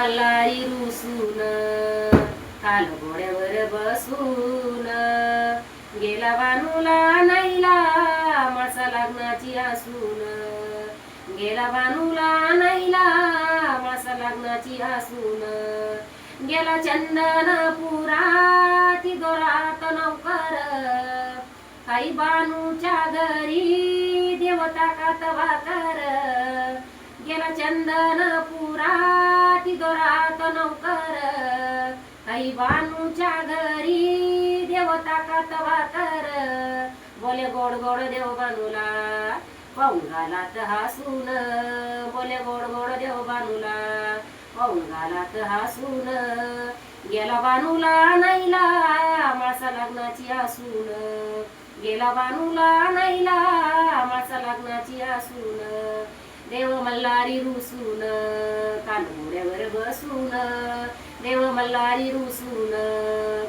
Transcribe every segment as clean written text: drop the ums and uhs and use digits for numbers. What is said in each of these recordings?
मल्हारी रुसून काल घोड्यावर बसून गेला बानूला नाईला मासा लग्नाची असून गेला बानूला नाईला मासा लग्नाची असून गेला चंदनपुरा ती दोरात नौकर काही बानूच्या घरी देवता कातवा कर गेला चंदनपुरा ती दोरात नौकर काही बानूच्या घरी देवता कातवा कर बोले गोड गोड देव बानूला पाहून घालात हसून बोले गोड गोड देव बानूला पाहून घालात हसून गेला बानूला नाईला मासा लग्नाची असून गेला बानूला नाईला मासा लग्नाची असून देव मल्हारी रुसून कान घोड्यावर बसून देव मल्हारी रुसून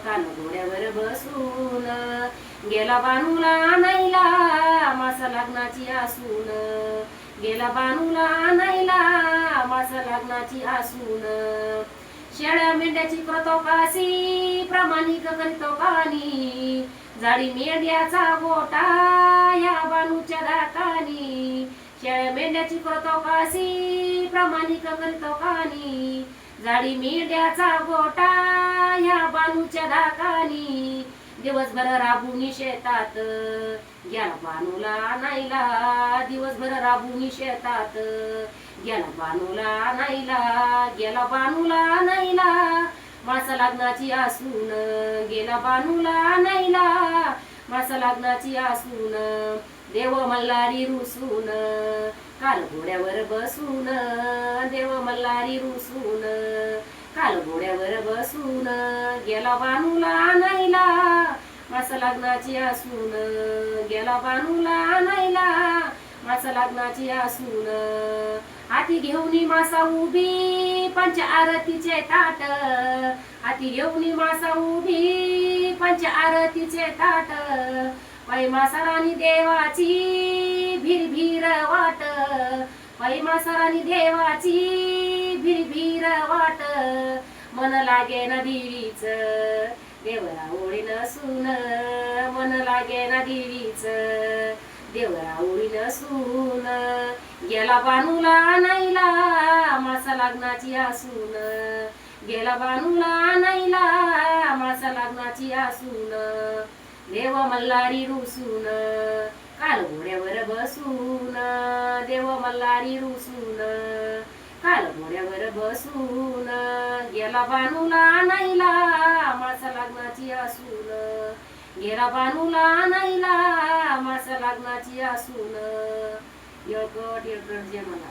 कान घोड्यावर बसून गेला बानूला नाईला मासा लग्नाची असून गेला बानूला नाईला मासा लग्नाची असून शेळ्या मेंढ्याची करतो काशी प्रामाणिक करीतो कानी जाडी मेंढ्याचा गोटा या बानूच्या दातानी शेळ्या मेंढ्याची करतो काशी प्रामाणिक करीतो कानी जाडी मेंढ्याचा गोटा या बानूच्या धाकानी दिवसभर राबून शेतात गेला बानूला नाईला दिवसभर राबून शेतात गेला बानूला नाईला गेला बानूला नाईला मासा लग्नाची असून गेला बानूला नाईला मासा लग्नाची असून देव मल्हारी रुसून काल घोड्यावर बसून देव मल्हारी रुसून काल घोड्यावर बसून गेला बानूला नाईला मासा लग्नाची असून गेला बानूला नाईला मासा लग्नाची असून हाती घेऊन मासा उभी पंच आरतीचे ताट हाती घेऊन मासा उभी पंच आरतीचे ताट पायी मासा राणी देवाची भीर भीर वाट पायी मासा राणी देवाची भीर भीर वाट मन लागे ना देवीच देवरा ओळी नसून मन लागे ना देवीच देवरा ओळी नसून गेला बानूला नाईला मासा लग्नाची असून गेला बानूला नाईला मासा लग्नाची असून देव मल्हारी रुसून काल घोड्यावर बसून देव मल्हारी रुसून काल घोड्यावर बसून गेला बानूला नाईला मासा लग्नाची असून गेला बानूला नाईला मासा लग्नाची असून येळकट येळकट जे मला